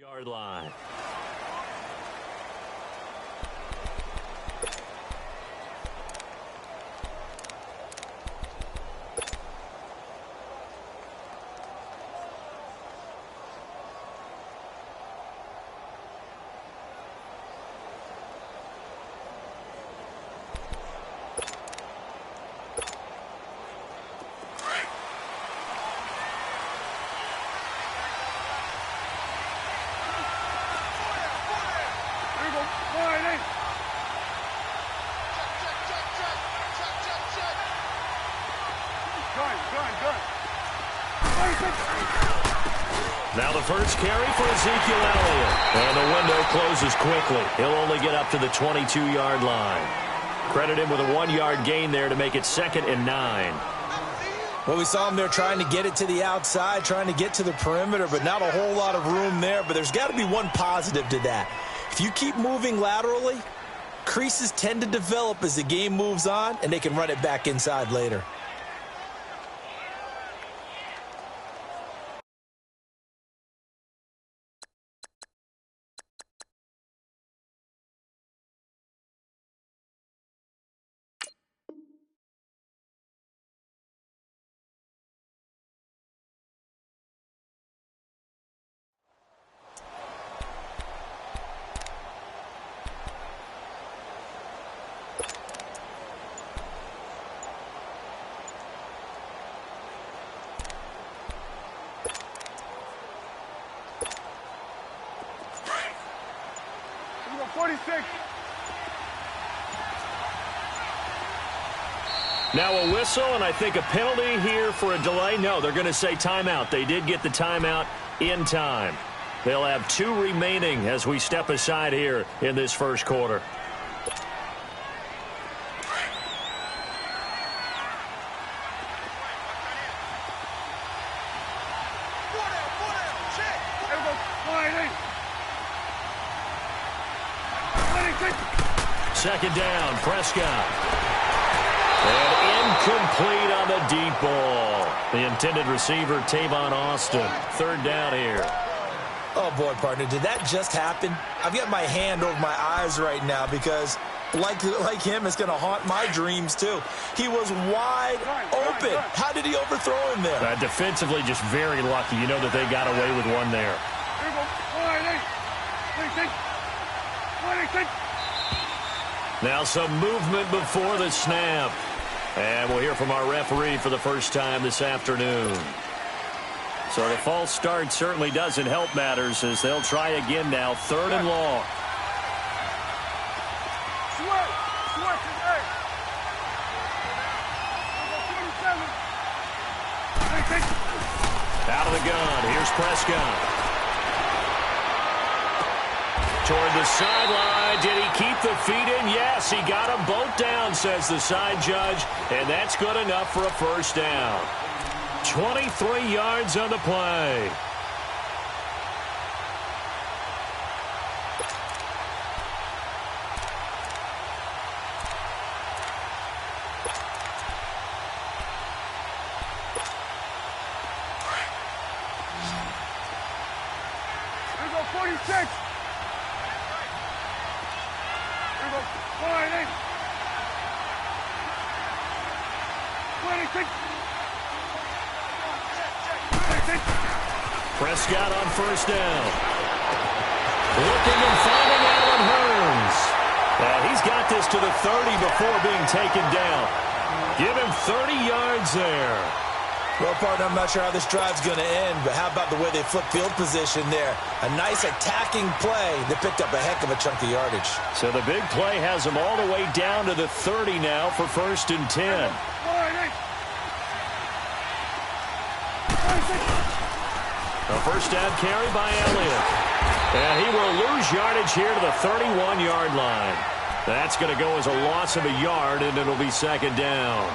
Yard line. Now the first carry for Ezekiel Elliott. And the window closes quickly. He'll only get up to the 22-yard line. Credit him with a 1-yard gain there to make it 2nd and 9. Well, we saw him there trying to get it to the outside, trying to get to the perimeter, but not a whole lot of room there. But there's got to be one positive to that. If you keep moving laterally, creases tend to develop as the game moves on, and they can run it back inside later. Now a whistle, and I think a penalty here for a delay. No, they're going to say timeout. They did get the timeout in time. They'll have 2 remaining as we step aside here in this first quarter. Second down, Prescott. And incomplete on the deep ball. The intended receiver, Tavon Austin. 3rd down here. Oh, boy, partner, did that just happen? I've got my hand over my eyes right now because, like him, it's going to haunt my dreams, too. He was wide open. How did he overthrow him there? Defensively, just very lucky. You know that they got away with one there. Now some movement before the snap. And we'll hear from our referee for the first time this afternoon. So the false start certainly doesn't help matters as they'll try again now. 3rd and long. Out of the gun. Here's Prescott. Toward the sideline. Did he keep the feet in? Yes, he got them both down, says the side judge. And that's good enough for a first down. 23 yards on the play. Here we go, 46. 26. Prescott on first down. Looking and finding Allen Hurns. He's got this to the 30 before being taken down. Give him 30 yards there. Well, partner, I'm not sure how this drive's going to end, but how about the way they flip field position there? A nice attacking play that picked up a heck of a chunk of yardage. So the big play has them all the way down to the 30 now for 1st and 10. A first down carry by Elliott. And he will lose yardage here to the 31-yard line. That's going to go as a loss of a yard, and it'll be 2nd down.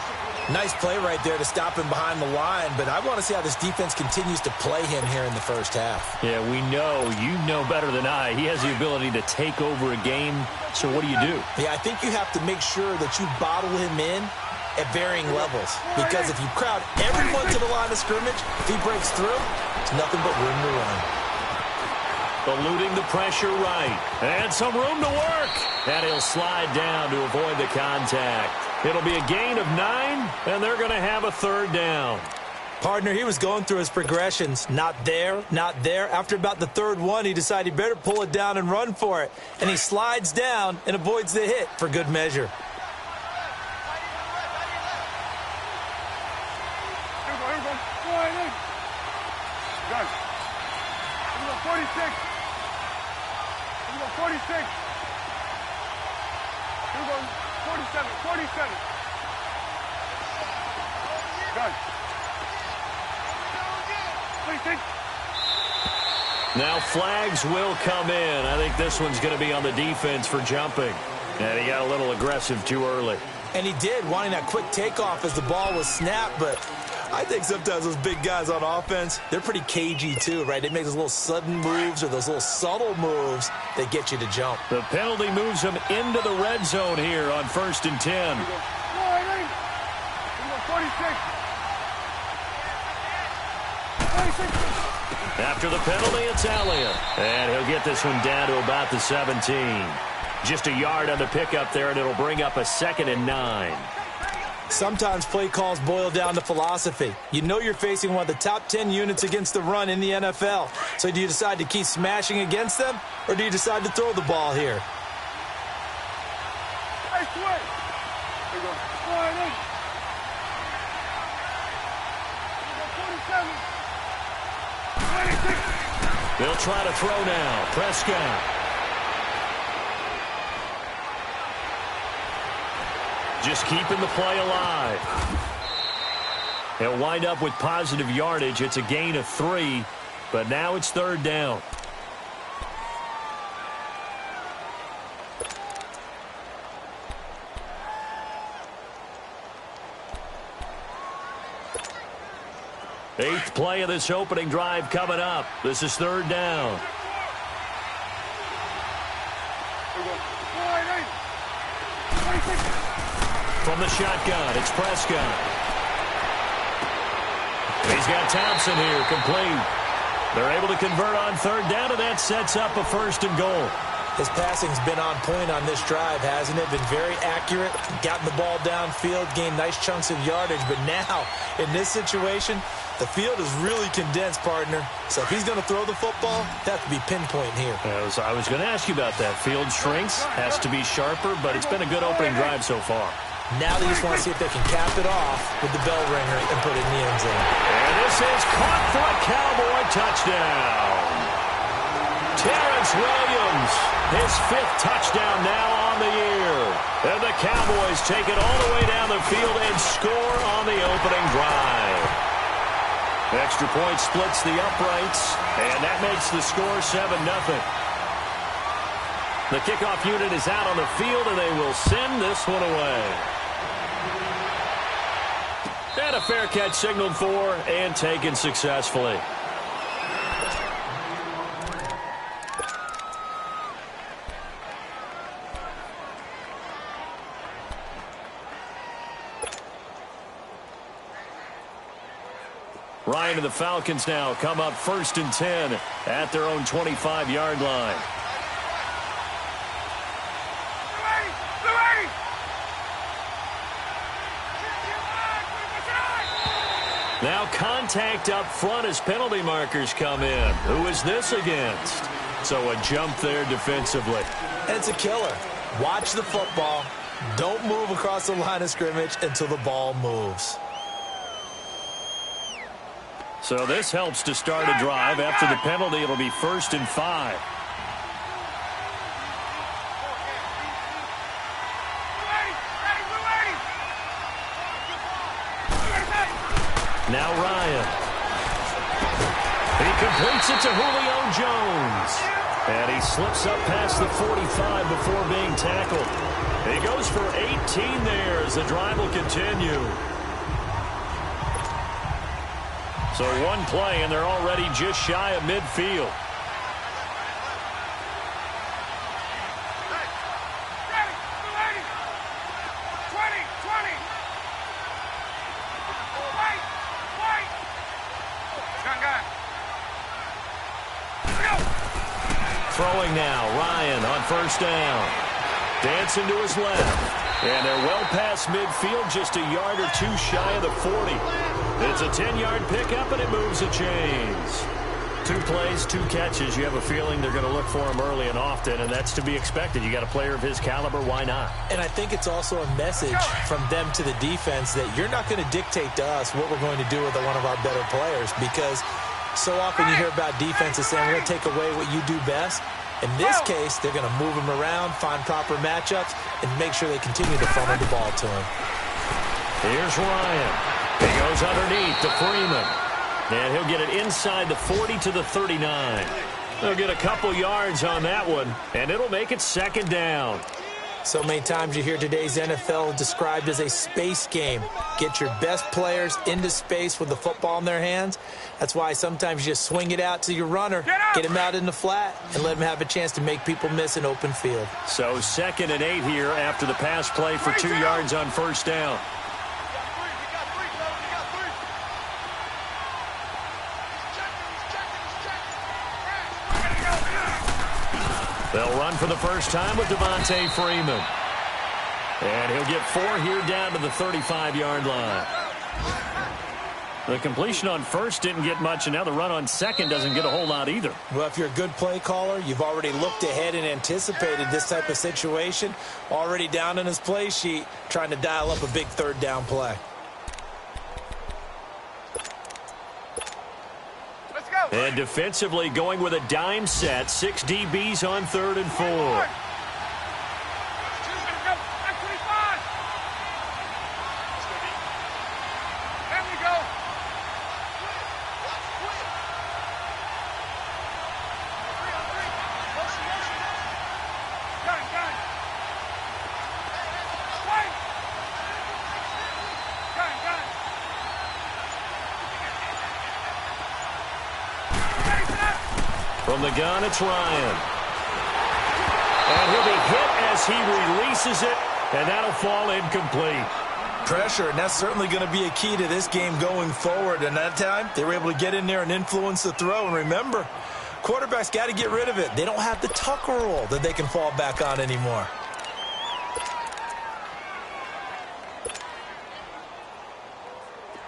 Nice play right there to stop him behind the line, but I want to see how this defense continues to play him here in the first half. Yeah, we know. You know better than I. He has the ability to take over a game, so what do you do? Yeah, I think you have to make sure that you bottle him in at varying levels, because if you crowd everyone to the line of scrimmage, if he breaks through, it's nothing but room to run. eluding the pressure right. And some room to work. And he'll slide down to avoid the contact. It'll be a gain of 9, and they're going to have a third down. Partner, he was going through his progressions. Not there, not there. After about the third one, he decided he better pull it down and run for it. And he slides down and avoids the hit for good measure. Here we go. Go ahead in. Gun. Here we go, 46. Here we go, 46. Here we go, 47, 47. Gun. 46. Now flags will come in. I think this one's going to be on the defense for jumping. And he got a little aggressive too early. And he did, wanting that quick takeoff as the ball was snapped. But I think sometimes those big guys on offense, they're pretty cagey too, right? They make those little sudden moves or those little subtle moves that get you to jump. The penalty moves him into the red zone here on 1st and 10. Here we go. Go ahead in. Here we go, 46. After the penalty, it's Elliott. And he'll get this one down to about the 17. Just a yard on the pickup there, and it'll bring up a 2nd and 9. Sometimes play calls boil down to philosophy. You know you're facing one of the top 10 units against the run in the NFL. So do you decide to keep smashing against them, or do you decide to throw the ball here? Hey, switch. Here we go. Go ahead in. Here we go, 47. 26. They'll try to throw now. Prescott. Just keeping the play alive. He'll wind up with positive yardage. It's a gain of 3, but now it's 3rd down. Eighth play of this opening drive coming up. This is 3rd down. Here we go. Go ahead in. 26. From the shotgun, it's Prescott. He's got Thompson here, complete. They're able to convert on 3rd down, and that sets up a 1st and goal. His passing's been on point on this drive, hasn't it? Been very accurate, gotten the ball downfield, gained nice chunks of yardage. But now, in this situation, the field is really condensed, partner. So if he's going to throw the football, that has to be pinpoint here. I was going to ask you about that. Field shrinks, has to be sharper, but it's been a good opening drive so far. Now they just want to see if they can cap it off with the bell ringer and put it in the end zone. And this is caught for a Cowboy touchdown. Terrence Williams, his 5th touchdown now on the year. And the Cowboys take it all the way down the field and score on the opening drive. Extra point splits the uprights, and that makes the score 7-0. The kickoff unit is out on the field, and they will send this one away. And a fair catch signaled for and taken successfully. Ryan and the Falcons now come up 1st and 10 at their own 25-yard line. Now contact up front as penalty markers come in. Who is this against? So a jump there defensively. And it's a killer. Watch the football. Don't move across the line of scrimmage until the ball moves. So this helps to start a drive. After the penalty, it'll be 1st and 5. Now Ryan. He completes it to Julio Jones. And he slips up past the 45 before being tackled. He goes for 18 there as the drive will continue. So one play, and they're already just shy of midfield. Throwing now, Ryan on first down. Dancing to his left. And they're well past midfield, just a yard or two shy of the 40. It's a 10-yard pickup, and it moves the chains. 2 plays, 2 catches. You have a feeling they're going to look for him early and often, and that's to be expected. You got a player of his caliber, why not? And I think it's also a message from them to the defense that you're not going to dictate to us what we're going to do with one of our better players, because so often you hear about defenses saying, we're going to take away what you do best. In this case, they're going to move him around, find proper matchups, and make sure they continue to funnel the ball to him. Here's Ryan. He goes underneath to Freeman. And he'll get it inside the 40 to the 39. He'll get a couple yards on that one, and it'll make it second down. So many times you hear today's NFL described as a space game. Get your best players into space with the football in their hands. That's why sometimes you just swing it out to your runner, get him out in the flat, and let him have a chance to make people miss an open field. So 2nd and 8 here after the pass play for 2 yards on first down. They'll run for the first time with Devontae Freeman. And he'll get 4 here down to the 35-yard line. The completion on first didn't get much, and now the run on second doesn't get a whole lot either. Well, if you're a good play caller, you've already looked ahead and anticipated this type of situation. Already down in his play sheet, trying to dial up a big 3rd down play. And defensively going with a dime set. 6 DBs on 3rd and 4. From the gun, it's Ryan. And he'll be hit as he releases it, and that'll fall incomplete. Pressure, and that's certainly going to be a key to this game going forward. And that time, they were able to get in there and influence the throw. And remember, quarterbacks got to get rid of it. They don't have the Tucker rule that they can fall back on anymore.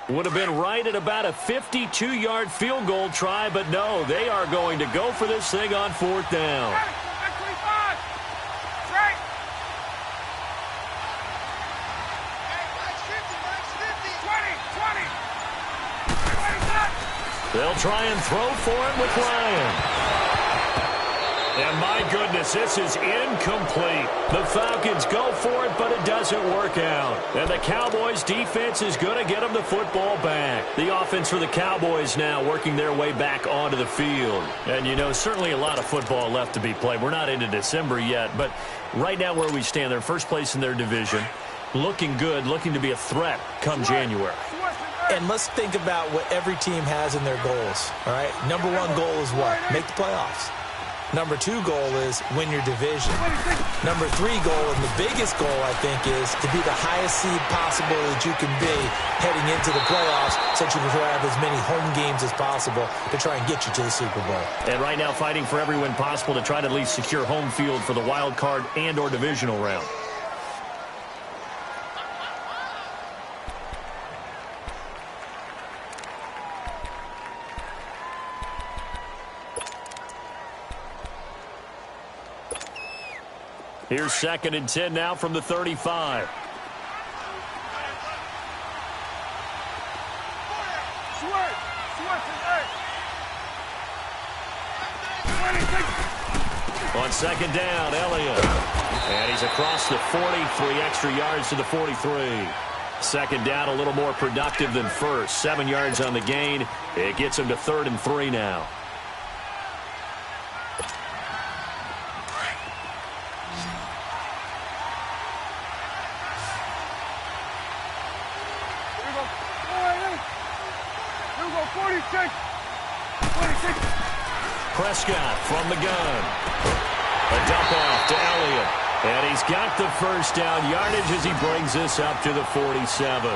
Would have been right at about a 52-yard field goal try, but no, they are going to go for this thing on 4th down. They'll try and throw for it with Ryan. And my goodness, this is incomplete. The Falcons go for it, but it doesn't work out. And the Cowboys defense is going to get them the football back. The offense for the Cowboys now working their way back onto the field. And, you know, certainly a lot of football left to be played. We're not into December yet, but right now where we stand, they're first place in their division. Looking good, looking to be a threat come January. And let's think about what every team has in their goals, all right? Number 1 goal is what? Make the playoffs. Number 2 goal is win your division. Number 3 goal, and the biggest goal, I think, is to be the highest seed possible that you can be heading into the playoffs so that you can have as many home games as possible to try and get you to the Super Bowl. And right now fighting for every win possible to try to at least secure home field for the wild card and or divisional round. Here's 2nd and 10 now from the 35. On 2nd down, Elliott. And he's across the 40, 3 extra yards to the 43. 2nd down, a little more productive than first. 7 yards on the gain. It gets him to 3rd and 3 now. Prescott from the gun. A dump off to Elliott. And he's got the first down yardage as he brings this up to the 47.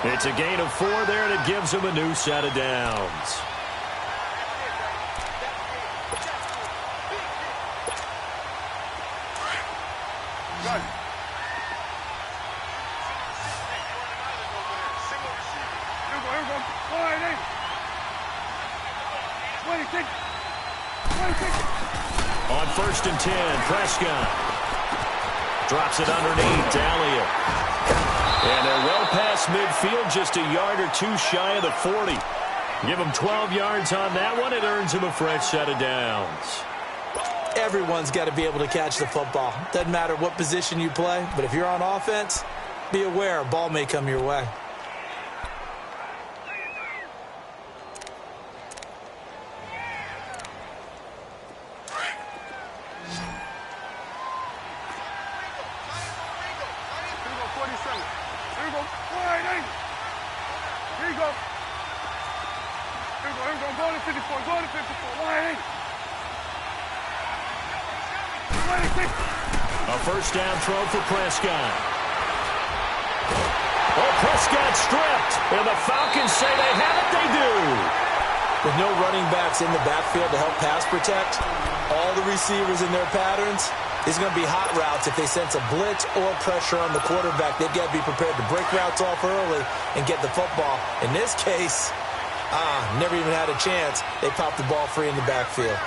It's a gain of 4 there, and it gives him a new set of downs. 26. 26. On 1st and 10, Prescott drops it underneath to Elliott. And they're well past midfield, just a yard or two shy of the 40. Give them 12 yards on that one. It earns them a fresh set of downs. Everyone's got to be able to catch the football. Doesn't matter what position you play, but if you're on offense, be aware a ball may come your way. A first down throw for Prescott. Oh, Prescott stripped. And the Falcons say they have it. They do. With no running backs in the backfield to help pass protect, all the receivers in their patterns, these are going to be hot routes. If they sense a blitz or pressure on the quarterback, they've got to be prepared to break routes off early and get the football. In this case, never even had a chance. They popped the ball free in the backfield.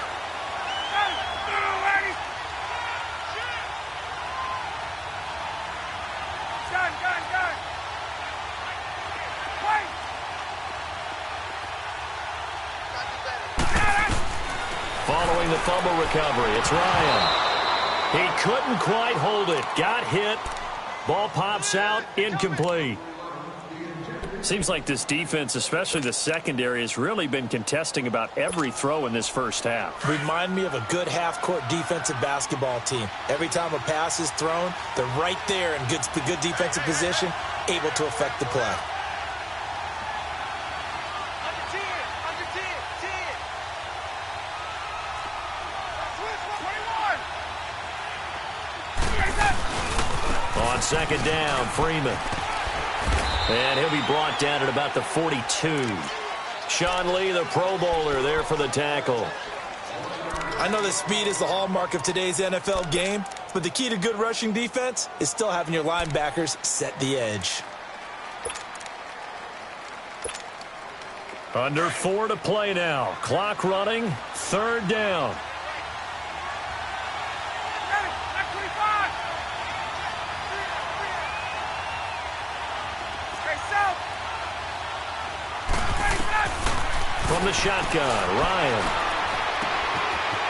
Following the fumble recovery, it's Ryan. He couldn't quite hold it. Got hit. Ball pops out. Incomplete. Seems like this defense, especially the secondary, has really been contesting about every throw in this first half. Remind me of a good half-court defensive basketball team. Every time a pass is thrown, they're right there in good defensive position, able to affect the play. On second down, Freeman. And he'll be brought down at about the 42. Sean Lee, the Pro Bowler, there for the tackle. I know that speed is the hallmark of today's NFL game, but the key to good rushing defense is still having your linebackers set the edge. Under 4 to play now. Clock running. Third down. From the shotgun, Ryan.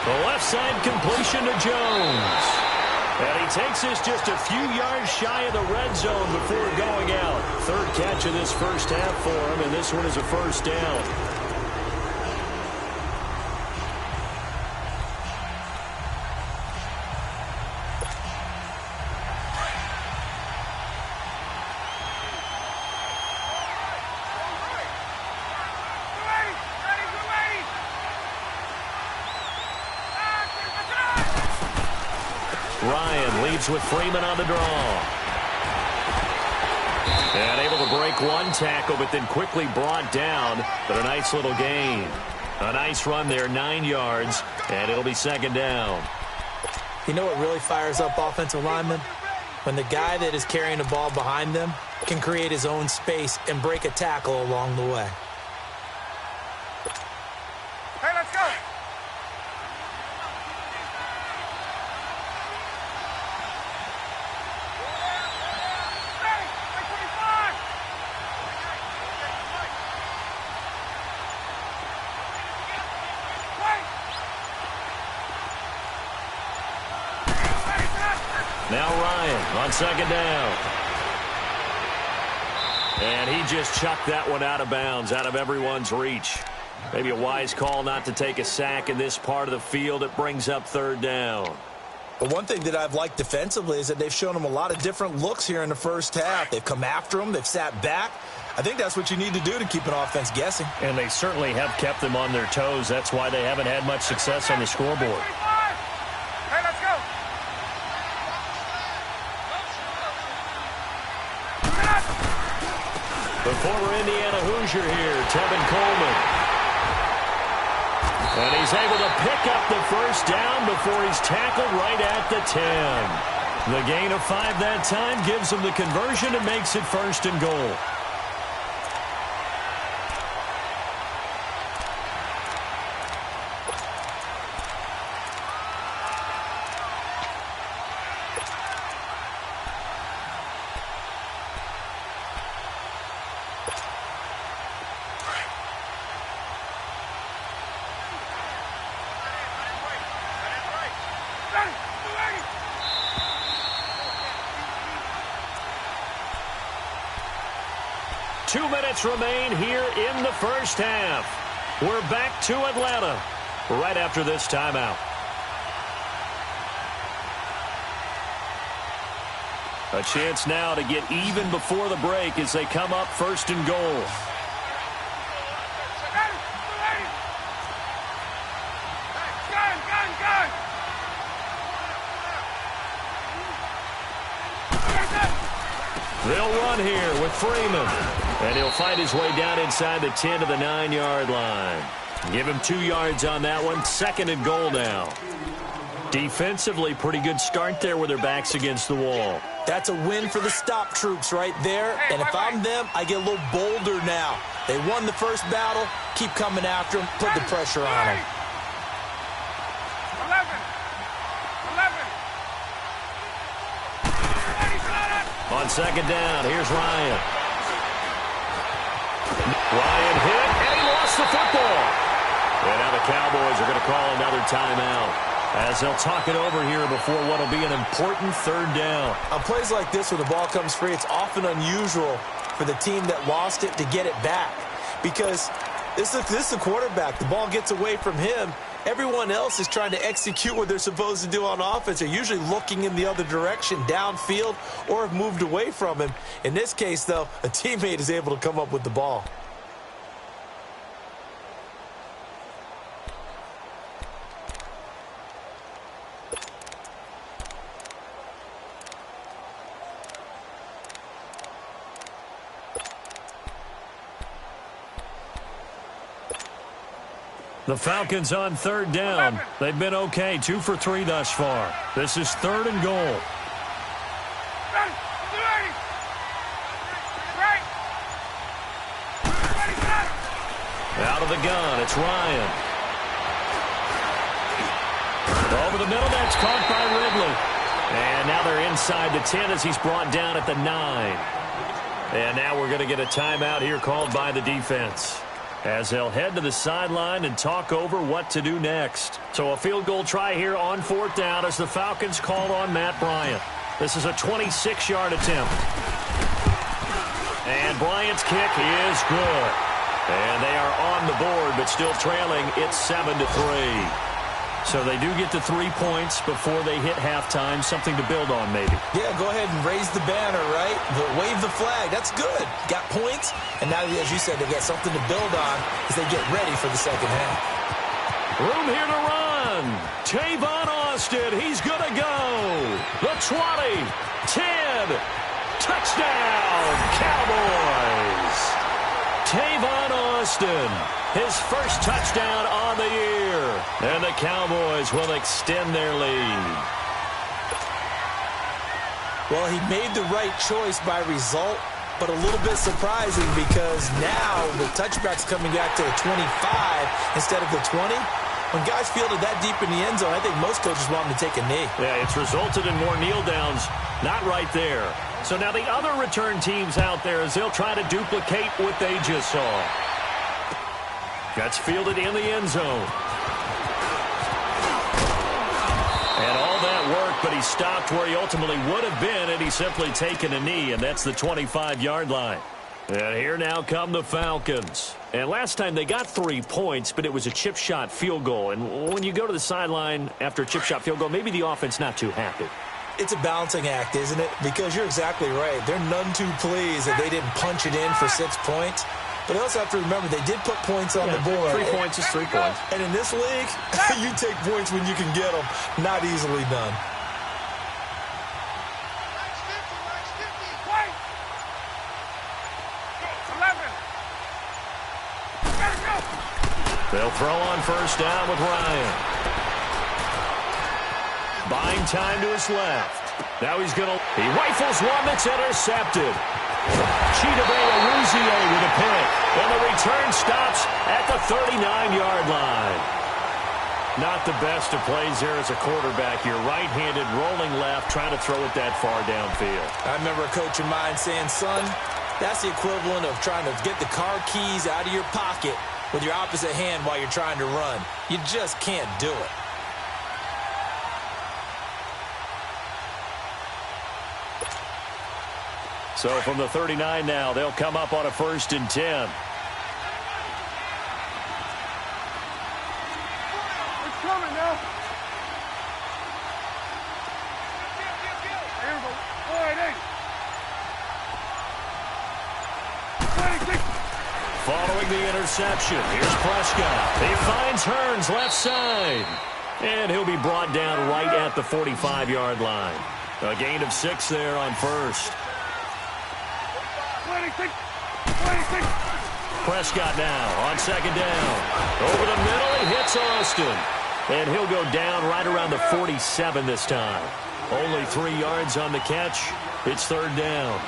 The left side completion to Jones. And he takes this just a few yards shy of the red zone before going out. Third catch of this first half for him, and this one is a first down. Ryan leads with Freeman on the draw. And able to break one tackle, but then quickly brought down. But a nice little gain. A nice run there, 9 yards, and it'll be second down. You know what really fires up offensive linemen? When the guy that is carrying the ball behind them can create his own space and break a tackle along the way. Hey, let's go. Now Ryan on second down. And he just chucked that one out of bounds, out of everyone's reach. Maybe a wise call not to take a sack in this part of the field. It brings up third down. But one thing that I've liked defensively is that they've shown them a lot of different looks here in the first half. They've come after them. They've sat back. I think that's what you need to do to keep an offense guessing. And they certainly have kept them on their toes. That's why they haven't had much success on the scoreboard. Hey, let's go. The former Indiana Hoosier here, Tevin Coleman. And he's able to pick up the first down before he's tackled right at the 10. The gain of 5 that time gives him the conversion and makes it first and goal. 2 minutes remain here in the first half. We're back to Atlanta right after this timeout. A chance now to get even before the break as they come up first and goal. They'll run here with Freeman. And he'll fight his way down inside the 10 to the 9-yard line. Give him 2 yards on that one. Second and goal now. Defensively, pretty good start there with their backs against the wall. That's a win for the stop troops right there. And if I'm them, I get a little bolder now. They won the first battle. Keep coming after them. Put the pressure on them. 11. On second down, here's Ryan. Ryan hit, and he lost the football. And now the Cowboys are going to call another timeout as they'll talk it over here before what will be an important third down. On plays like this where the ball comes free, it's often unusual for the team that lost it to get it back. Because this is the quarterback. The ball gets away from him. Everyone else is trying to execute what they're supposed to do on offense. They're usually looking in the other direction, downfield, or have moved away from him. In this case, though, a teammate is able to come up with the ball. The Falcons on third down. They've been okay, 2 for 3 thus far. This is third and goal. Out of the gun, it's Ryan. Over the middle, that's caught by Ridley. And now they're inside the 10 as he's brought down at the 9. And now we're going to get a timeout here called by the defense, as they'll head to the sideline and talk over what to do next. So a field goal try here on fourth down as the Falcons call on Matt Bryant. This is a 26-yard attempt. And Bryant's kick is good. And they are on the board, but still trailing. It's 7-3. So they do get to 3 points before they hit halftime. Something to build on, maybe. Yeah, go ahead and raise the banner, right? Wave the flag. That's good. Got points. And now, as you said, they got something to build on as they get ready for the second half. Room here to run. Tavon Austin. He's going to go. The 20, 10. Touchdown, Cowboys. Tavon Austin, his first touchdown on the year. And the Cowboys will extend their lead. Well, he made the right choice by result, but a little bit surprising because now the touchback's coming back to the 25 instead of the 20. When guys fielded that deep in the end zone, I think most coaches want them to take a knee. Yeah, it's resulted in more kneel downs. Not right there. So now the other return teams out there as they'll try to duplicate what they just saw. That's fielded in the end zone. And all that work, but he stopped where he ultimately would have been had he simply taken a knee, and that's the 25-yard line. And here now come the Falcons. And last time they got 3 points, but it was a chip shot field goal. And when you go to the sideline after a chip shot field goal, maybe the offense not too happy. It's a balancing act, isn't it? Because you're exactly right. They're none too pleased that they didn't punch it in for 6 points. But they also have to remember they did put points on the board. 3 points is 3 points. And in this league, you take points when you can get them. Not easily done. They'll throw on first down with Ryan. Buying time to his left. Now he rifles one that's intercepted. Chidobe Awuzie with a pick. And the return stops at the 39-yard line. Not the best of plays there as a quarterback. You're right-handed, rolling left, trying to throw it that far downfield. I remember a coach of mine saying, son, that's the equivalent of trying to get the car keys out of your pocket with your opposite hand while you're trying to run. You just can't do it. So from the 39 now, they'll come up on a 1st and 10. It's coming now. Here we go. All right, 26. Following the interception, here's Prescott. He finds Hearns left side. And he'll be brought down right at the 45-yard line. A gain of 6 there on 1st. 26. Prescott now on 2nd down. Over the middle, he hits Austin. And he'll go down right around the 47 this time. Only 3 yards on the catch. It's 3rd down.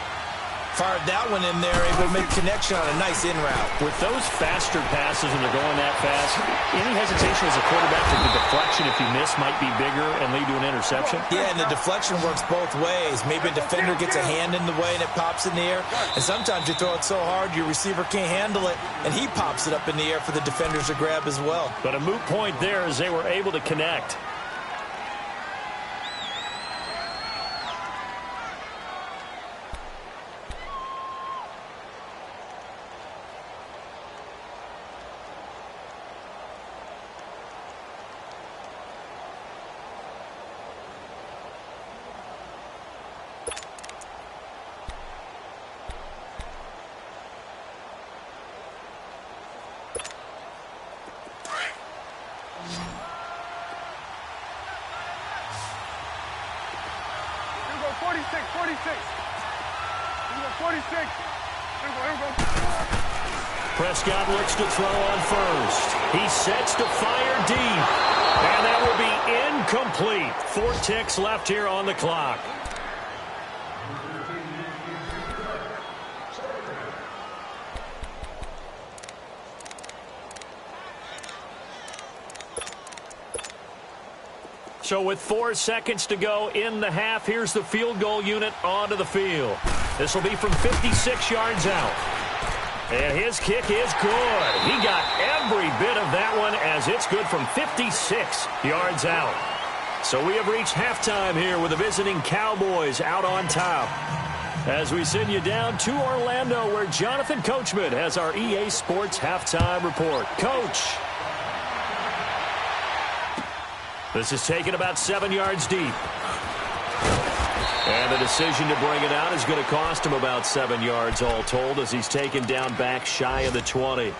Fired that one in there, able to make connection on a nice in route. With those faster passes when they're going that fast, any hesitation as a quarterback that the deflection, if you miss, might be bigger and lead to an interception? Yeah, and the deflection works both ways. Maybe a defender gets a hand in the way and it pops in the air. And sometimes you throw it so hard your receiver can't handle it, and he pops it up in the air for the defenders to grab as well. But a moot point there as they were able to connect. Prescott looks to throw on 1st. He sets to fire deep. And that will be incomplete. 4 ticks left here on the clock. So with 4 seconds to go in the half, here's the field goal unit onto the field. This will be from 56 yards out. And his kick is good. He got every bit of that one as it's good from 56 yards out. So we have reached halftime here with the visiting Cowboys out on top. As we send you down to Orlando where Jonathan Coachman has our EA Sports halftime report. Coach. This is taken about 7 yards deep. And the decision to bring it out is going to cost him about 7 yards all told as he's taken down back shy of the 20.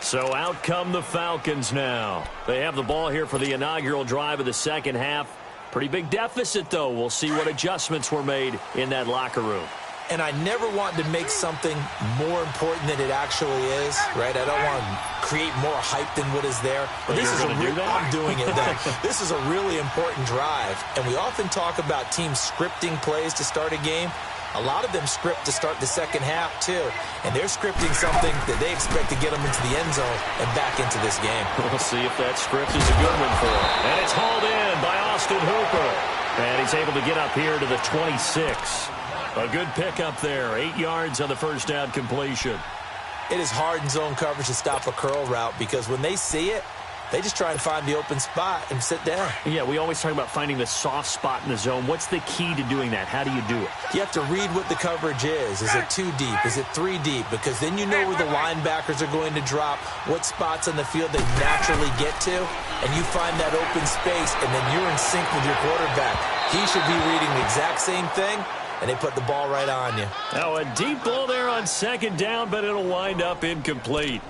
So out come the Falcons now. They have the ball here for the inaugural drive of the second half. Pretty big deficit, though. We'll see what adjustments were made in that locker room. And I never want to make something more important than it actually is, right? I don't want to create more hype than what is there. But this is I'm doing it then. This is a really important drive. And we often talk about teams scripting plays to start a game. A lot of them script to start the second half, too. And they're scripting something that they expect to get them into the end zone and back into this game. We'll see if that script is a good one for him. And it's hauled in by Austin Hooper. And he's able to get up here to the 26. A good pickup there. 8 yards on the first down completion. It is hard in zone coverage to stop a curl route because when they see it, they just try and find the open spot and sit down. Yeah, we always talk about finding the soft spot in the zone. What's the key to doing that? How do you do it? You have to read what the coverage is. Is it 2 deep? Is it 3 deep? Because then you know where the linebackers are going to drop, what spots on the field they naturally get to, and you find that open space, and then you're in sync with your quarterback. He should be reading the exact same thing, and they put the ball right on you. Now a deep ball there on second down, but it'll wind up incomplete.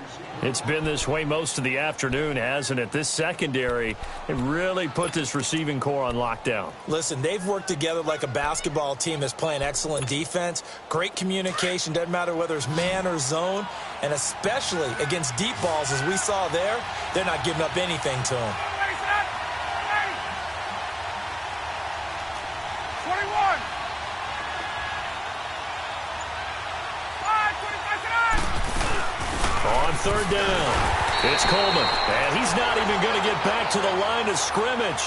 It's been this way most of the afternoon, hasn't it? This secondary, it really put this receiving core on lockdown. Listen, they've worked together like a basketball team that's playing excellent defense. Great communication, doesn't matter whether it's man or zone. And especially against deep balls, as we saw there, they're not giving up anything to them. 21. On third down, it's Coleman, and he's not even going to get back to the line of scrimmage.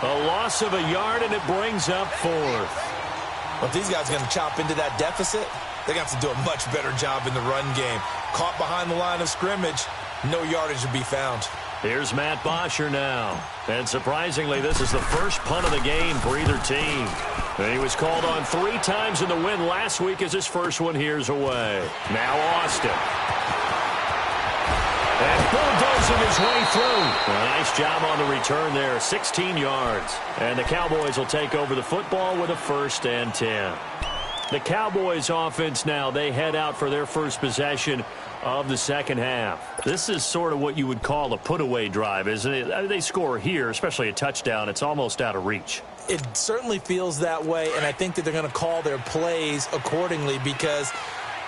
A loss of a yard, and it brings up 4th. Well, if these guys are going to chop into that deficit, they're going to have to do a much better job in the run game. Caught behind the line of scrimmage, no yardage to be found. Here's Matt Bosher now. And surprisingly, this is the first punt of the game for either team. And he was called on 3 times in the win last week as his first one here's away. Now Austin. And bulldozing his way through. A nice job on the return there, 16 yards. And the Cowboys will take over the football with a 1st and 10. The Cowboys offense now, they head out for their first possession of the second half. This is sort of what you would call a put-away drive, isn't it? They score here, especially a touchdown. It's almost out of reach. It certainly feels that way, and I think that they're going to call their plays accordingly because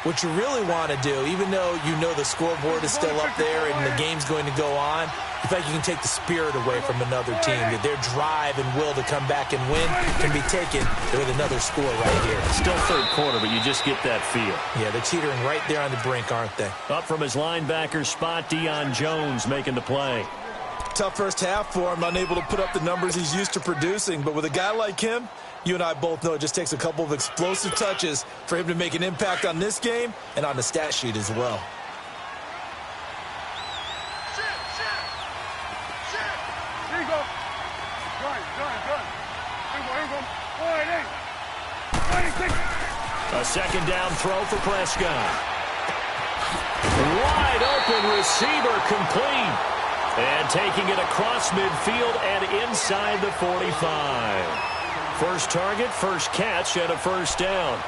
what you really want to do, even though you know the scoreboard is still up there and the game's going to go on, you feel like you can take the spirit away from another team, that their drive and will to come back and win can be taken with another score right here. Still third quarter, but you just get that feel. Yeah, they're teetering right there on the brink, aren't they? Up from his linebacker spot, Deion Jones making the play. Tough first half for him, unable to put up the numbers he's used to producing. But with a guy like him, you and I both know it just takes a couple of explosive touches for him to make an impact on this game and on the stat sheet as well. Here you go. Good. Here you go. 1-8. A second down throw for Prescott. Wide open receiver complete. And taking it across midfield and inside the 45. First target, first catch, and a 1st down.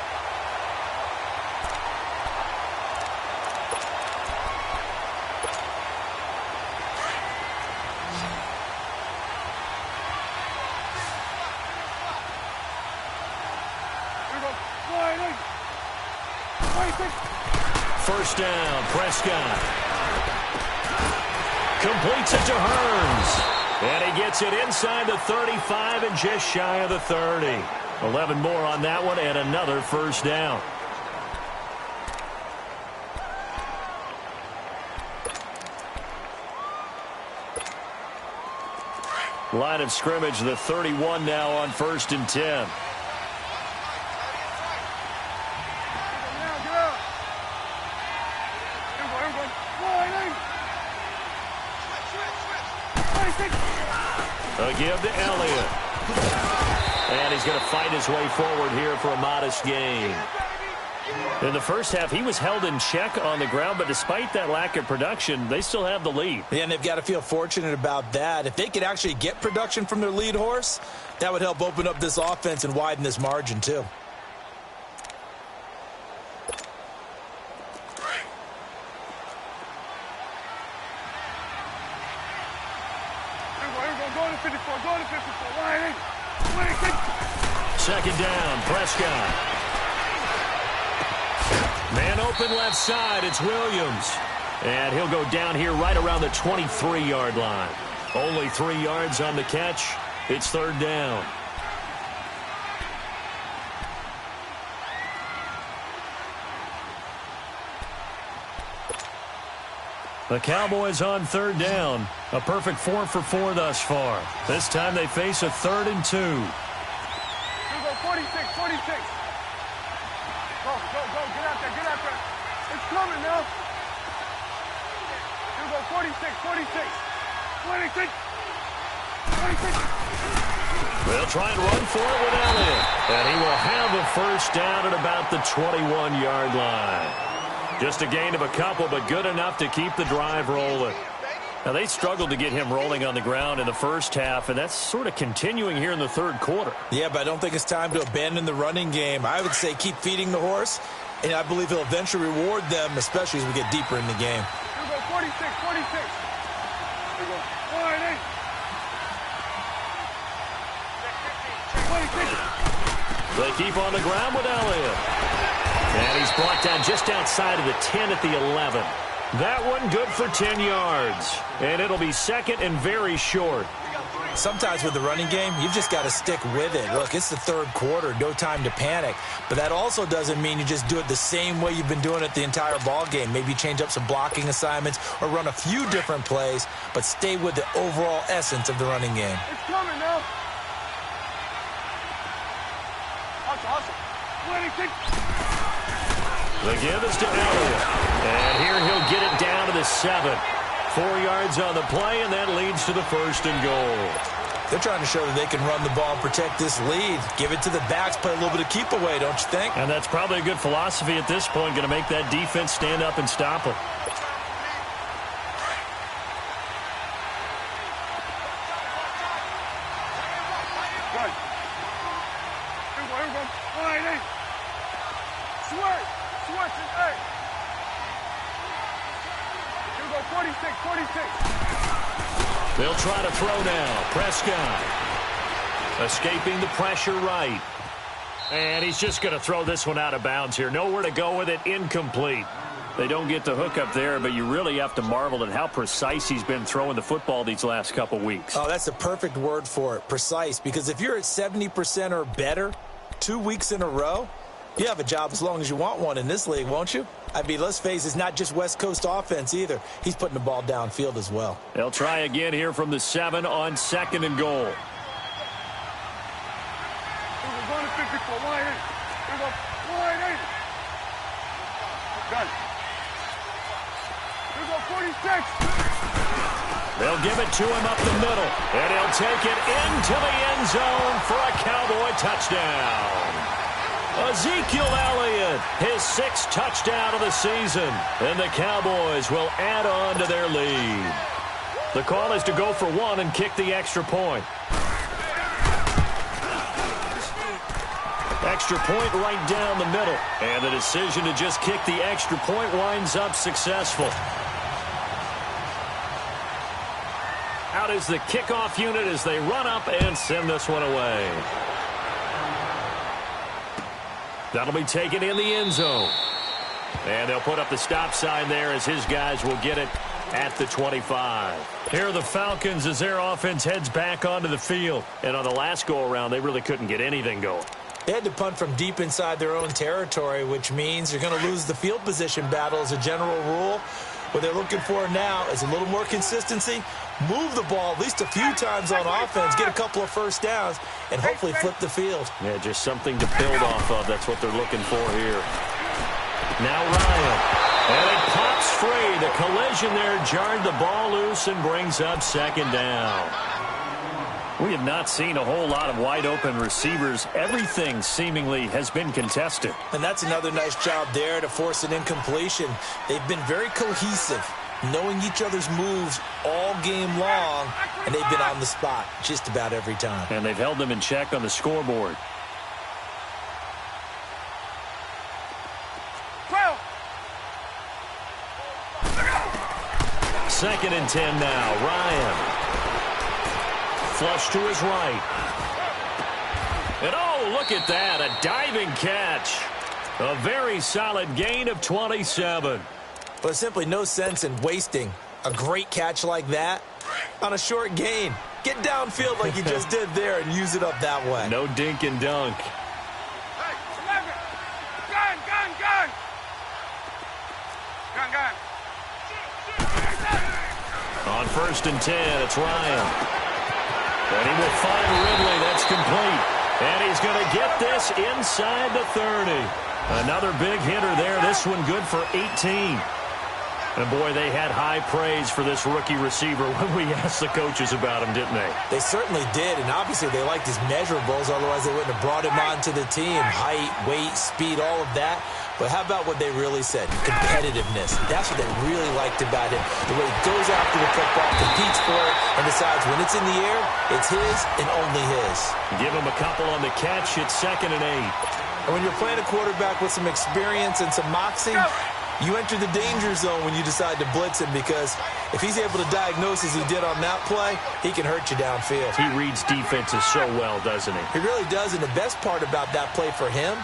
First down, Prescott. Completes it to Hearns. And he gets it inside the 35 and just shy of the 30. 11 more on that one and another 1st down. Line of scrimmage, the 31 now on 1st and 10. A give to Elliott. And he's going to fight his way forward here for a modest gain. In the first half, he was held in check on the ground, but despite that lack of production, they still have the lead. Yeah, and they've got to feel fortunate about that. If they could actually get production from their lead horse, that would help open up this offense and widen this margin too. Second down, Prescott. Man open left side, it's Williams. And he'll go down here right around the 23-yard line. Only 3 yards on the catch. It's 3rd down. The Cowboys on 3rd down. A perfect 4 for 4 thus far. This time they face a 3rd and 2. 46. Go, get out there. It's coming now. Here we go, 46. 26. They'll try and run for it with Elliott. And he will have a 1st down at about the 21-yard line. Just a gain of a couple, but good enough to keep the drive rolling. Now, they struggled to get him rolling on the ground in the first half, and that's sort of continuing here in the 3rd quarter. Yeah, but I don't think it's time to abandon the running game. I would say keep feeding the horse, and I believe he'll eventually reward them, especially as we get deeper in the game. Here we go, 46. Here we go, 1-8. 26. They keep on the ground with Elliott. And he's brought down just outside of the 10 at the 11. That one good for 10 yards. And it'll be 2nd and very short. Sometimes with the running game, you've just got to stick with it. Look, it's the 3rd quarter, no time to panic. But that also doesn't mean you just do it the same way you've been doing it the entire ball game. Maybe change up some blocking assignments or run a few different plays, but stay with the overall essence of the running game. It's coming now. Awesome. 26. The give is to Elliott. And here he'll get it down to the 7. 4 yards on the play, and that leads to the 1st and goal. They're trying to show that they can run the ball and protect this lead. Give it to the backs, play a little bit of keep away, don't you think? And that's probably a good philosophy at this point, going to make that defense stand up and stop them. Good. Here we go. All right, hey. Switch. Switch it, hey. Here we go, 46, 46. They'll try to throw now. Prescott escaping the pressure right. And he's just going to throw this one out of bounds here. Nowhere to go with it. Incomplete. They don't get the hook up there, but you really have to marvel at how precise he's been throwing the football these last couple weeks. Oh, that's a perfect word for it, precise, because if you're at 70% or better 2 weeks in a row, you have a job as long as you want one in this league, won't you? I mean, let's face it, it's not just West Coast offense either. He's putting the ball downfield as well. They'll try again here from the 7 on 2nd and goal. We're going to 54, line 8. Here we go, line 8. Done. Here we go, 46. They'll give it to him up the middle, and he'll take it into the end zone for a Cowboy touchdown. Ezekiel Elliott, his 6th touchdown of the season, and the Cowboys will add on to their lead. The call is to go for 1 and kick the extra point. Extra point right down the middle, and the decision to just kick the extra point winds up successful. Out is the kickoff unit as they run up and send this one away. That'll be taken in the end zone. And they'll put up the stop sign there as his guys will get it at the 25. Here are the Falcons as their offense heads back onto the field. And on the last go-around, they really couldn't get anything going. They had to punt from deep inside their own territory, which means you're going to lose the field position battle as a general rule. What they're looking for now is a little more consistency, move the ball at least a few times on offense, get a couple of first downs, and hopefully flip the field. Yeah, just something to build off of. That's what they're looking for here. Now Ryan. And it pops free. The collision there jarred the ball loose and brings up 2nd down. We have not seen a whole lot of wide-open receivers. Everything seemingly has been contested. And that's another nice job there to force an incompletion. They've been very cohesive, knowing each other's moves all game long, and they've been on the spot just about every time. And they've held them in check on the scoreboard. 2nd and 10 now. Ryan. Flush to his right. And oh, look at that. A diving catch. A very solid gain of 27. But there's simply no sense in wasting a great catch like that on a short gain. Get downfield like you just did there and use it up that way. No dink and dunk. Hey, 11. Gun. On 1st and 10, it's Ryan. And he will find Ridley. That's complete. And he's going to get this inside the 30. Another big hitter there. This one good for 18. And, boy, they had high praise for this rookie receiver when we asked the coaches about him, didn't they? They certainly did, and obviously they liked his measurables. Otherwise, they wouldn't have brought him onto the team. Height, weight, speed, all of that. But how about what they really said? Competitiveness. That's what they really liked about him. The way he goes after the football, competes for it, and decides when it's in the air, it's his and only his. Give him a couple on the catch. It's 2nd and 8. And when you're playing a quarterback with some experience and some moxie, you enter the danger zone when you decide to blitz him, because if he's able to diagnose as he did on that play, he can hurt you downfield. He reads defenses so well, doesn't he? He really does, and the best part about that play for him,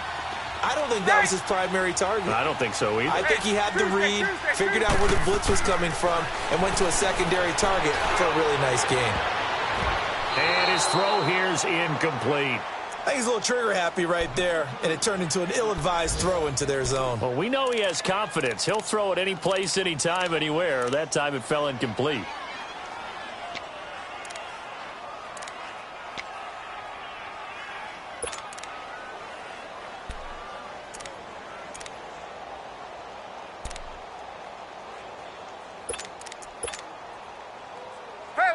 I don't think that was his primary target. I don't think so either. I think he had the read, figured out where the blitz was coming from, and went to a secondary target for a really nice game. And his throw here's incomplete. I think he's a little trigger happy right there, and it turned into an ill-advised throw into their zone. Well, we know he has confidence. He'll throw it any place, anytime, anywhere. That time it fell incomplete.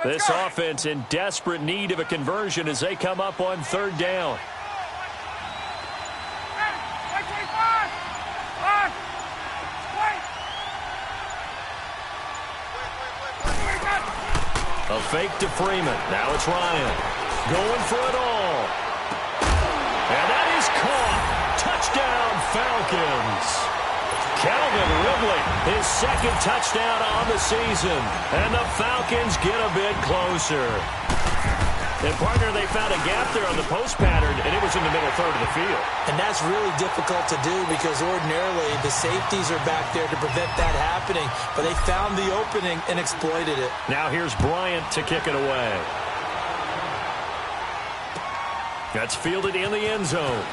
This offense in desperate need of a conversion as they come up on third down. A fake to Freeman. Now it's Ryan. Going for it all. And that is caught. Touchdown, Falcons. Calvin Ridley, his second touchdown on the season. And the Falcons get a bit closer. And, partner, they found a gap there on the post pattern, and it was in the middle third of the field. And that's really difficult to do because ordinarily the safeties are back there to prevent that happening. But they found the opening and exploited it. Now here's Bryant to kick it away. That's fielded in the end zone.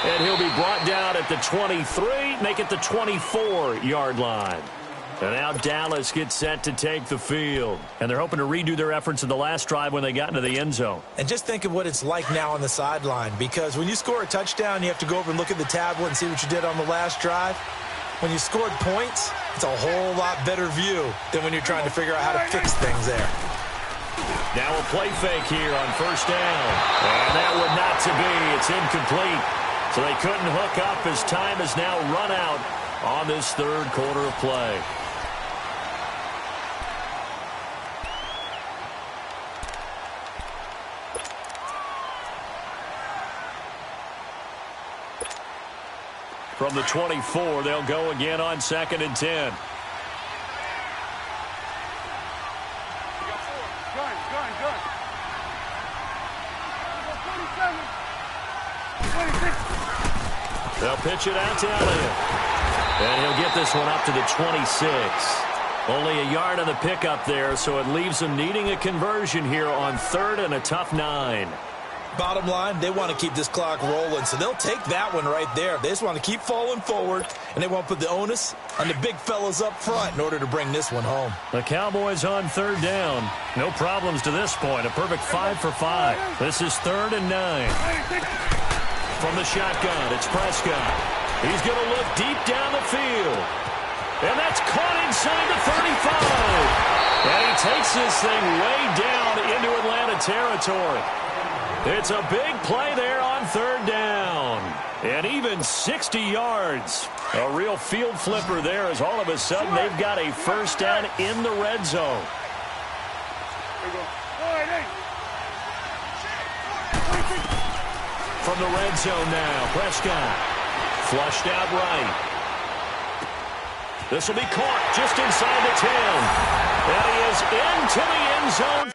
And he'll be brought down at the 23, make it the 24-yard line. And now Dallas gets set to take the field. And they're hoping to redo their efforts in the last drive when they got into the end zone. And just think of what it's like now on the sideline. Because when you score a touchdown, you have to go over and look at the tablet and see what you did on the last drive. When you scored points, it's a whole lot better view than when you're trying to figure out how to fix things there. Now a play fake here on first down. And that would not to be. It's incomplete. So they couldn't hook up as time has now run out on this third quarter of play. From the 24, they'll go again on 2nd and 10. They'll pitch it out to Elliott. And he'll get this one up to the 26. Only a yard on the pickup there, so it leaves them needing a conversion here on 3rd and a tough 9. Bottom line, they want to keep this clock rolling, so they'll take that one right there. They just want to keep falling forward, and they want to put the onus on the big fellas up front in order to bring this one home. The Cowboys on 3rd down. No problems to this point. A perfect 5 for 5. This is 3rd and 9. From the shotgun, it's Prescott. He's going to look deep down the field. And that's caught inside the 35. And he takes this thing way down into Atlanta territory. It's a big play there on 3rd down. And even 60 yards. A real field flipper there as all of a sudden they've got a first down in the red zone. From the red zone now, Prescott. Flushed out right. This will be caught just inside the 10. And he is into the end zone.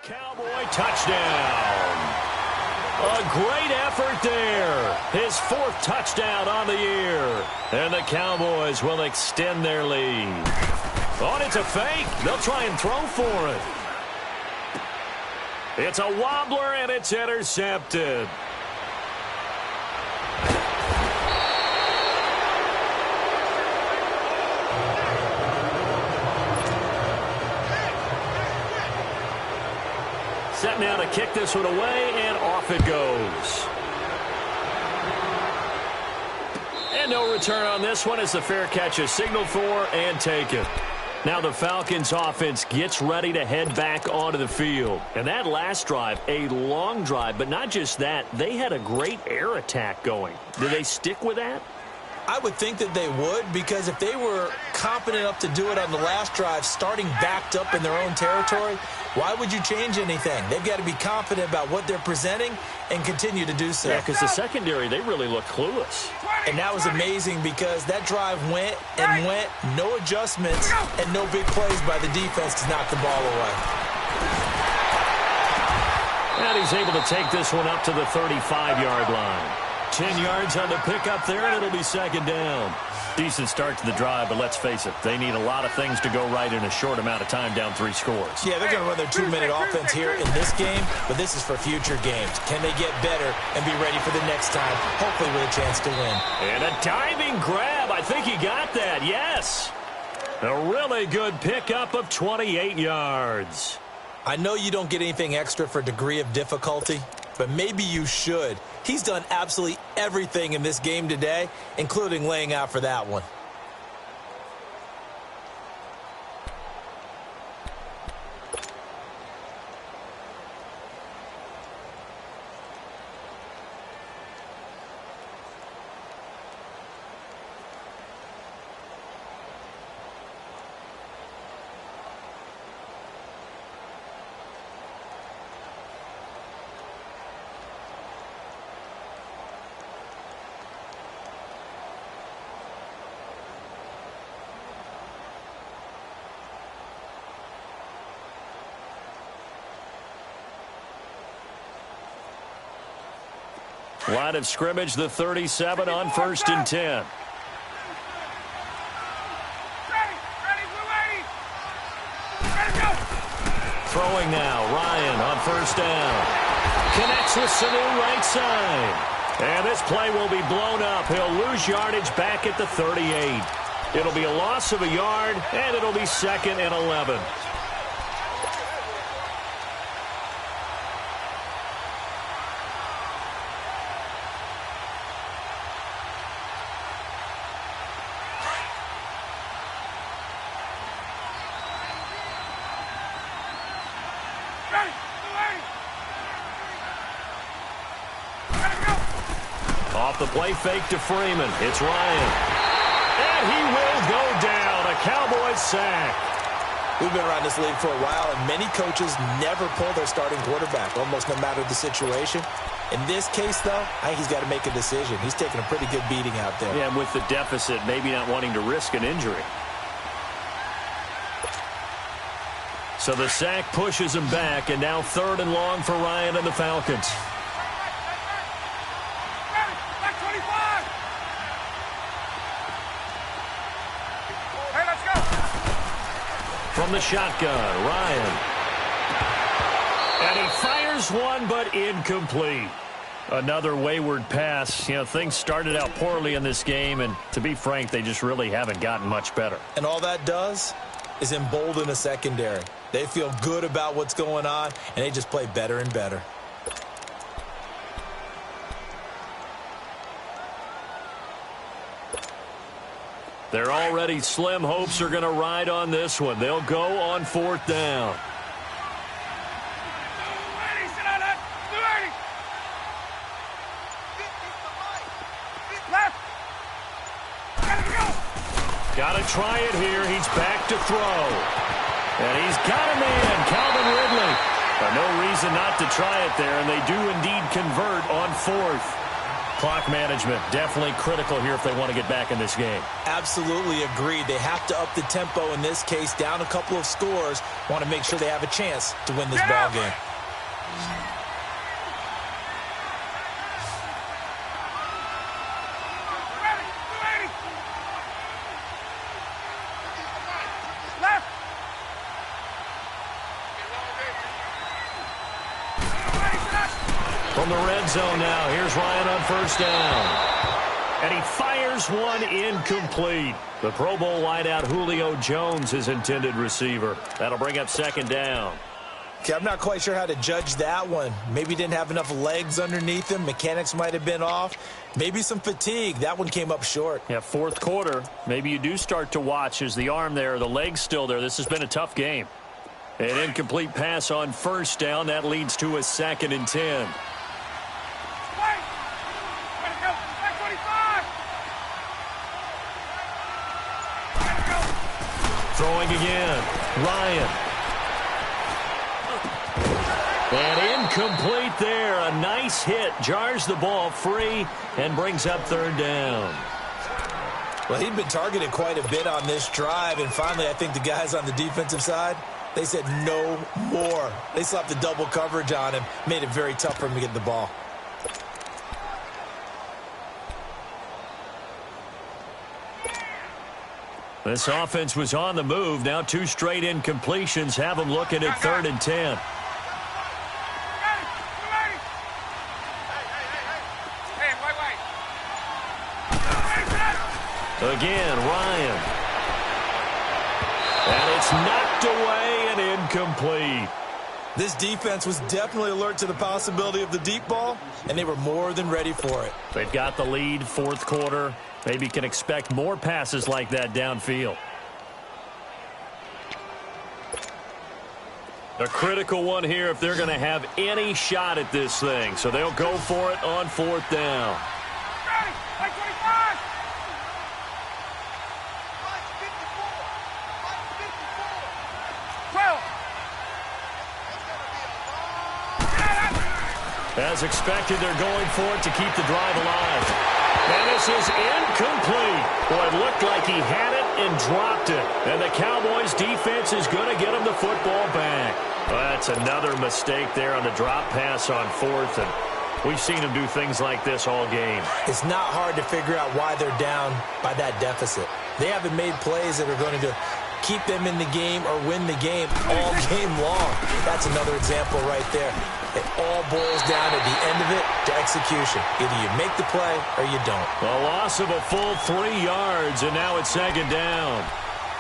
Cowboy touchdown. A great effort there. His 4th touchdown on the year. And the Cowboys will extend their lead. Oh, and it's a fake. They'll try and throw for it. It's a wobbler, and it's intercepted. Set now to kick this one away, and off it goes. And no return on this one as the fair catch is signaled for and taken. Now the Falcons offense gets ready to head back onto the field. And that last drive, a long drive, but not just that, they had a great air attack going. Did they stick with that? I would think that they would, because if they were competent enough to do it on the last drive, starting backed up in their own territory, why would you change anything? They've got to be confident about what they're presenting and continue to do so. Yeah, because the secondary, they really look clueless. And that was amazing because that drive went and went, no adjustments, and no big plays by the defense to knock the ball away. And he's able to take this one up to the 35-yard line. 10 yards on the pickup there, and it'll be 2nd down. Decent start to the drive, but let's face it, they need a lot of things to go right in a short amount of time down 3 scores. Yeah, they're going to run their 2-minute offense here in this game, but this is for future games. Can they get better and be ready for the next time, hopefully with a chance to win? And a diving grab. I think he got that, yes. A really good pickup of 28 yards. I know you don't get anything extra for degree of difficulty, but maybe you should. He's done absolutely everything in this game today, including laying out for that one. Line of scrimmage, the 37 on 1st and 10. Throwing now, Ryan on 1st down. Connects with Sanu right side. And this play will be blown up. He'll lose yardage back at the 38. It'll be a loss of a yard, and it'll be 2nd and 11. Off the play fake to Freeman. It's Ryan. And he will go down. A Cowboys sack. We've been around this league for a while, and many coaches never pull their starting quarterback, almost no matter the situation. In this case, though, I think he's got to make a decision. He's taking a pretty good beating out there. Yeah, and with the deficit, maybe not wanting to risk an injury. So the sack pushes him back, and now 3rd and long for Ryan and the Falcons. From the shotgun, Ryan. And he fires one, but incomplete. Another wayward pass. You know, things started out poorly in this game, and to be frank, they just really haven't gotten much better. And all that does is embolden the secondary. They feel good about what's going on, and they just play better and better. Their already slim hopes are going to ride on this one. They'll go on 4th down. Got to try it here. He's back to throw. And he's got him in. Calvin Ridley. No reason not to try it there, and they do indeed convert on 4th. Clock management, definitely critical here if they want to get back in this game. Absolutely agreed. They have to up the tempo in this case, down a couple of scores. Want to make sure they have a chance to win this ball game. From the red zone now, here's Ryan on 1st down. And he fires one incomplete. The Pro Bowl wideout Julio Jones, his intended receiver. That'll bring up 2nd down. Okay, I'm not quite sure how to judge that one. Maybe he didn't have enough legs underneath him. Mechanics might have been off. Maybe some fatigue. That one came up short. Yeah, 4th quarter. Maybe you do start to watch as the arm there, the leg's still there. This has been a tough game. An incomplete pass on 1st down. That leads to a 2nd and 10. Throwing again. Ryan. And incomplete there. A nice hit. Jars the ball free and brings up 3rd down. Well, he'd been targeted quite a bit on this drive, and finally I think the guys on the defensive side, they said no more. They slapped the double coverage on him, made it very tough for him to get the ball. This offense was on the move. Now 2 straight incompletions have them looking at 3rd and 10. Again, Ryan. It's knocked away and incomplete. This defense was definitely alert to the possibility of the deep ball, and they were more than ready for it. They've got the lead, fourth quarter. Maybe can expect more passes like that downfield. A critical one here if they're going to have any shot at this thing. So they'll go for it on fourth down. As expected, they're going for it to keep the drive alive. And this is incomplete. Boy, it looked like he had it and dropped it. And the Cowboys' defense is going to get him the football back. Well, that's another mistake there on the drop pass on fourth. And we've seen him do things like this all game. It's not hard to figure out why they're down by that deficit. They haven't made plays that are going to keep them in the game or win the game all game long. That's another example right there. It all boils down at the end of it to execution. Either you make the play or you don't. A loss of a full 3 yards, and now it's second down.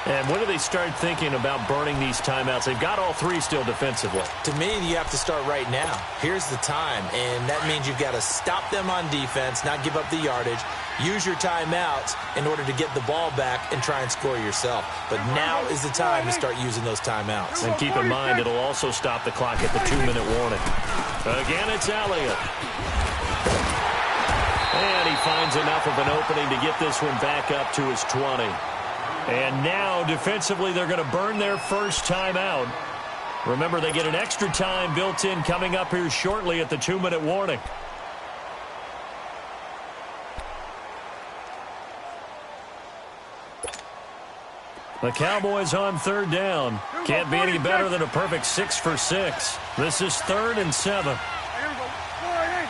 And when do they start thinking about burning these timeouts? They've got all three still defensively. To me, you have to start right now. Here's the time, and that means you've got to stop them on defense, not give up the yardage, use your timeouts in order to get the ball back and try and score yourself. But now is the time to start using those timeouts. And keep in mind, it'll also stop the clock at the 2-minute warning. Again, it's Elliott. And he finds enough of an opening to get this one back up to his 20. And now, defensively, they're going to burn their first timeout. Remember, they get an extra time built in coming up here shortly at the 2-minute warning. The Cowboys on third down. Can't be any better than a perfect 6 for 6. This is 3rd and 7. Here we go. 4-8.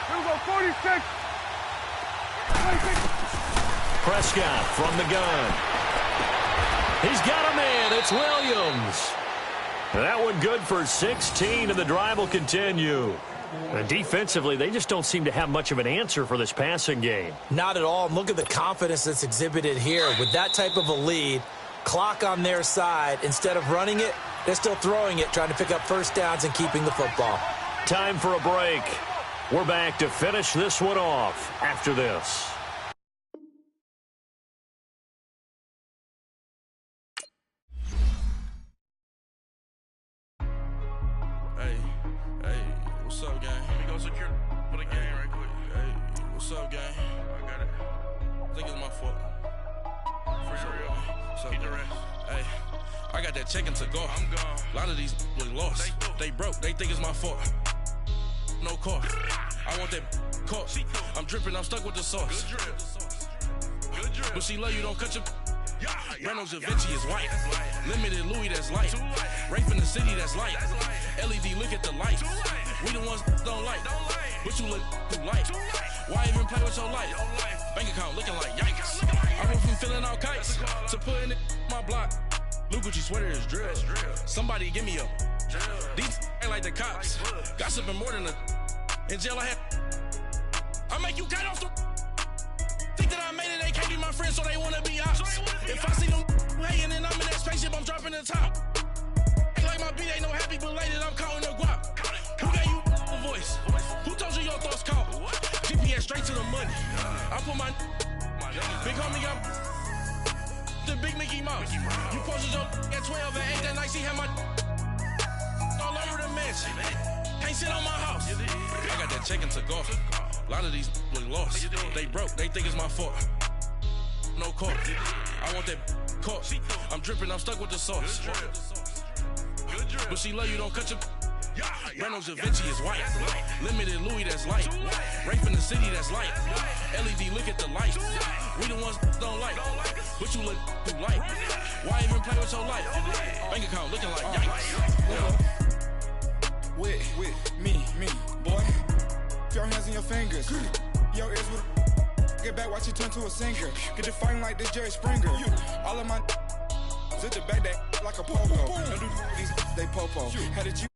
Here we go. 46. 26. Prescott from the gun. He's got a man. It's Williams. That one good for 16, and the drive will continue. And defensively, they just don't seem to have much of an answer for this passing game. Not at all. And look at the confidence that's exhibited here. With that type of a lead, clock on their side, instead of running it, they're still throwing it, trying to pick up first downs and keeping the football. Time for a break. We're back to finish this one off after this. What's up, gang? Let me go secure for the game right quick. Hey, what's up, gang? I got it. I think it's my fault. For real. What's up, keep the rest. Hey, I got that check-in to go. I'm gone. A lot of these look lost. They broke. They think it's my fault. No car. I want that caught. I'm dripping. I'm stuck with the sauce. Good drip. Good drip. But she love you. Don't cut your... Reynolds Da Vinci is white. Limited Louis, that's light. Rape in the city, that's light. LED, look at the light. We the ones don't like. But you look too light. Why even play with your life? Bank account looking like yikes. I went from filling out kites to putting it in my block. Blue Gucci sweater is drill. Somebody give me a. These ain't like the cops. Gossiping more than a. In jail I had. I make you cut off the. Think that I made it, they can't be my friends, so they wanna be ops. If I see them hating and I'm in that spaceship, I'm dropping the top. Ain't like my beat, ain't no happy belated, I'm counting the guap. Who gave you a voice? Who told you your thoughts count? GPS straight to the money. I put my big homie got the big Mickey Mouse. You posted your at 12 and 8 that night, she had my all over the mansion. Can't sit on my house. I got that check-in to go. A lot of these look lost. They broke. They think it's my fault. No car. I want that caught. I'm dripping. I'm stuck with the sauce. But she love you. Don't cut your... Reynolds Da Vinci is white. Limited Louis, that's light. Rape in the city, that's light. LED, look at the light. We the ones don't like. But you look too light. Why even play with your life? Bank account looking like yikes. With me, boy. Your hands and your fingers. Your ears with get back, watch you turn to a singer. Get to fighting like this Jerry Springer. All of my zip the back that like a popo. Don't do these, they popo. Had a G